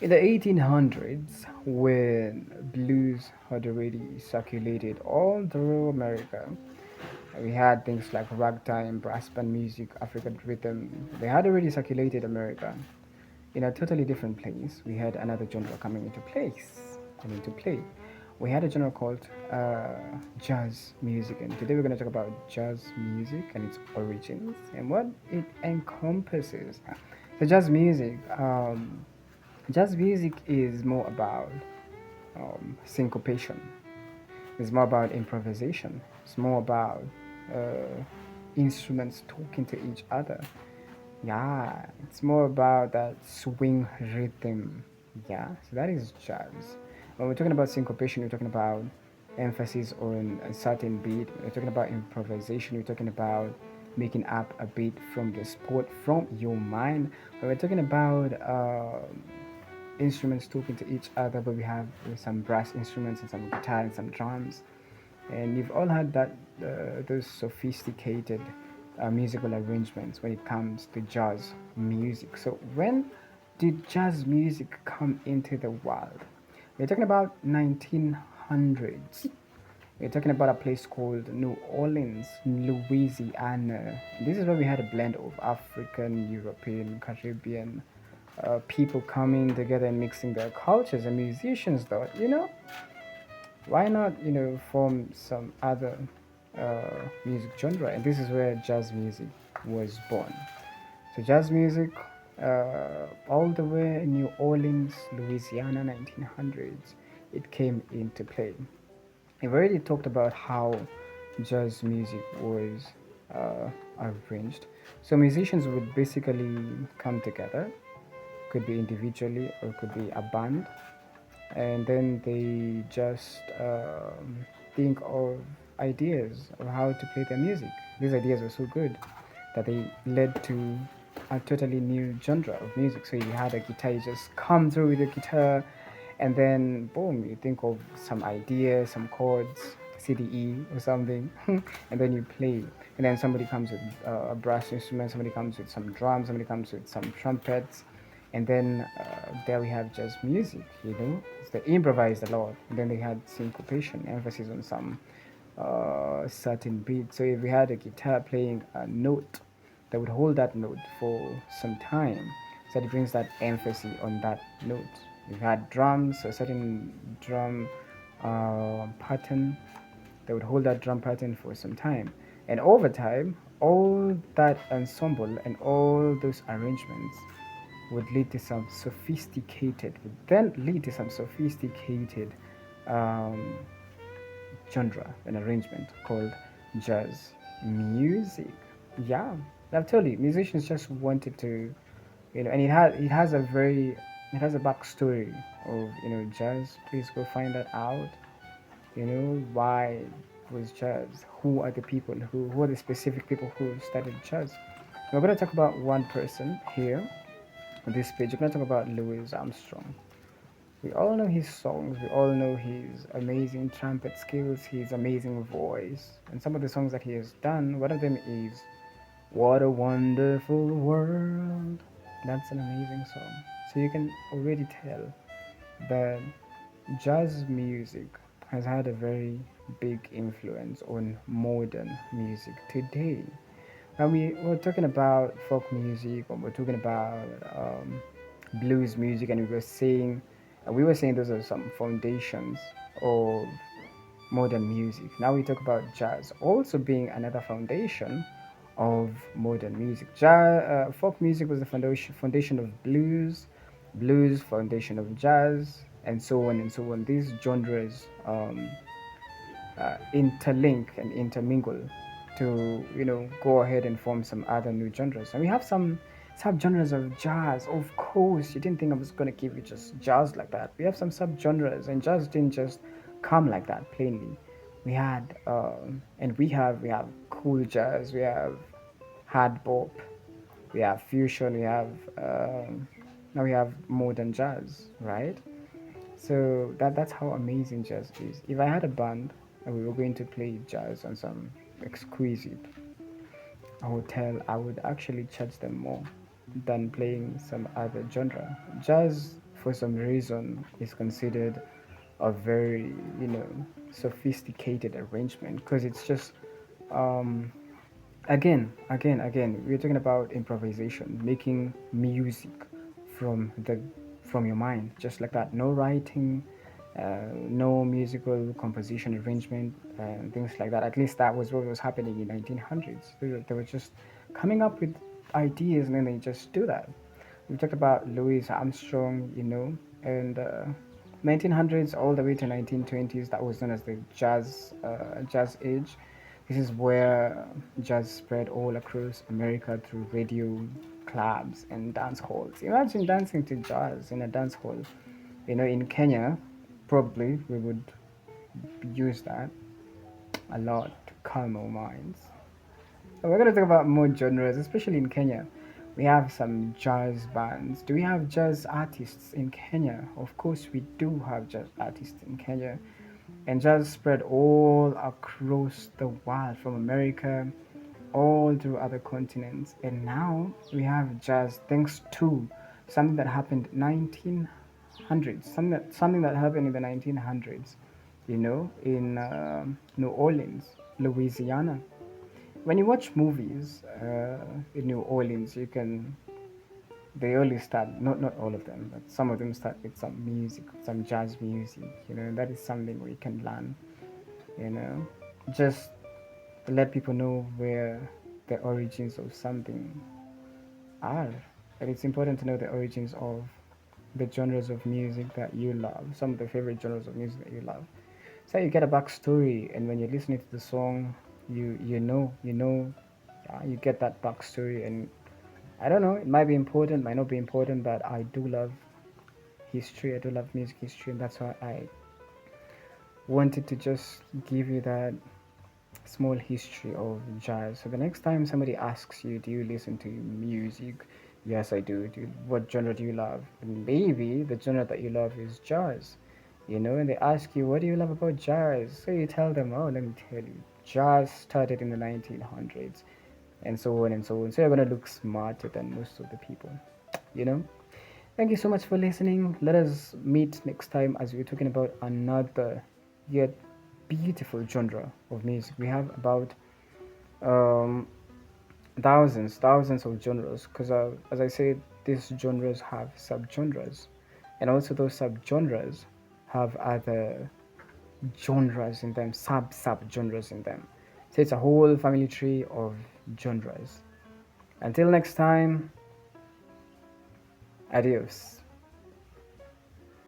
In the 1800s, when blues had already circulated all through America, we had things like ragtime, brass band music, African rhythm. They had already circulated America. In a totally different place, we had another genre coming into place and into play. We had a genre called jazz music, and today we're going to talk about jazz music and its origins and what it encompasses. So, jazz music is more about syncopation. It's more about improvisation. It's more about instruments talking to each other. Yeah, it's more about that swing rhythm. Yeah, so that is jazz. When we're talking about syncopation, we're talking about emphasis on a certain beat. We're talking about improvisation. We're talking about making up a beat from the spot, from your mind. When we're talking about instruments talking to each other, but we have some brass instruments and some guitar and some drums, and you've all had that those sophisticated musical arrangements when it comes to jazz music. So when did jazz music come into the world? We're talking about 1900s. We're talking about a place called New Orleans, Louisiana. This is where we had a blend of African, European, Caribbean people coming together and mixing their cultures. And musicians thought, why not, form some other music genre? And this is where jazz music was born. So jazz music, all the way in New Orleans, Louisiana, 1900s, it came into play. We've already talked about how jazz music was arranged. So musicians would basically come together, could be individually or could be a band, and then they just think of ideas of how to play their music. These ideas were so good that they led to a totally new genre of music. So you had a guitar, you just come through with a guitar, and then boom, you think of some ideas, some chords, CDE or something, and then you play. And then somebody comes with a brass instrument, somebody comes with some drums, somebody comes with some trumpets, and then there we have jazz music. So they improvised a lot, and then they had syncopation, emphasis on some certain beat. So if we had a guitar playing a note, that would hold that note for some time, so it brings that emphasis on that note. We've had drums, a certain drum pattern, that would hold that drum pattern for some time, and over time, all that ensemble and all those arrangements would lead to some sophisticated, would then lead to some sophisticated um, genre and arrangement called jazz music. Yeah, I've told you, musicians just wanted to, and it has a backstory of jazz. Please go find that out. Why was jazz? Who are the people who are the specific people who studied jazz? We're gonna talk about one person here on this page. We're gonna talk about Louis Armstrong. We all know his songs, we all know his amazing trumpet skills, his amazing voice, and some of the songs that he has done. One of them is What a Wonderful World. That's an amazing song. So you can already tell that jazz music has had a very big influence on modern music today. Now we're talking about folk music, or we're talking about blues music, and we were saying those are some foundations of modern music. Now we talk about jazz also being another foundation of modern music. Folk music was the foundation of blues, blues foundation of jazz, and so on and so on. These genres interlink and intermingle to go ahead and form some other new genres. And we have some subgenres of jazz. Of course, you didn't think I was going to give you just jazz like that. We have some subgenres, and jazz didn't just come like that plainly. We have cool jazz, we have hard bop, we have fusion, we have now we have modern jazz, right? So that's how amazing jazz is. If I had a band and we were going to play jazz on some exquisite hotel, I would actually charge them more than playing some other genre. Jazz for some reason is considered a very, sophisticated arrangement, because it's just, um, again, we're talking about improvisation, making music from the from your mind, just like that. No writing, no musical composition, arrangement, things like that. At least that was what was happening in 1900s. They were just coming up with ideas, and then they just do that. We talked about Louis Armstrong, and 1900s all the way to 1920s. That was known as the jazz age. This is where jazz spread all across America through radio, clubs, and dance halls. Imagine dancing to jazz in a dance hall. In Kenya, probably we would use that a lot to calm our minds. So we're going to talk about more genres, especially in Kenya. We have some jazz bands. Do we have jazz artists in Kenya? Of course, we do have jazz artists in Kenya. And jazz spread all across the world, from America all through other continents. And now we have jazz thanks to something that happened 1900s, something that happened in the 1900s, in New Orleans, Louisiana. When you watch movies in New Orleans, they only start, not all of them, but some of them start with some music, some jazz music. And that is something we can learn. You know, just to let people know where the origins of something are. And it's important to know the origins of the genres of music that you love, some of the favorite genres of music that you love. So you get a backstory, and when you're listening to the song, you get that backstory, and I don't know, it might be important, might not be important, but I do love history. I do love music history, and that's why I wanted to just give you that small history of jazz. So the next time somebody asks you, do you listen to music? Yes, I do. What genre do you love? And maybe the genre that you love is jazz. And they ask you, what do you love about jazz? So you tell them, oh, let me tell you, jazz started in the 1900s, and so on and so on. So you're going to look smarter than most of the people, you know? Thank you so much for listening. Let us meet next time as we're talking about another yet beautiful genre of music. We have about um, thousands of genres, because as I said, these genres have subgenres, and also those subgenres have other genres in them, sub genres in them. So it's a whole family tree of genres. Until next time, adios.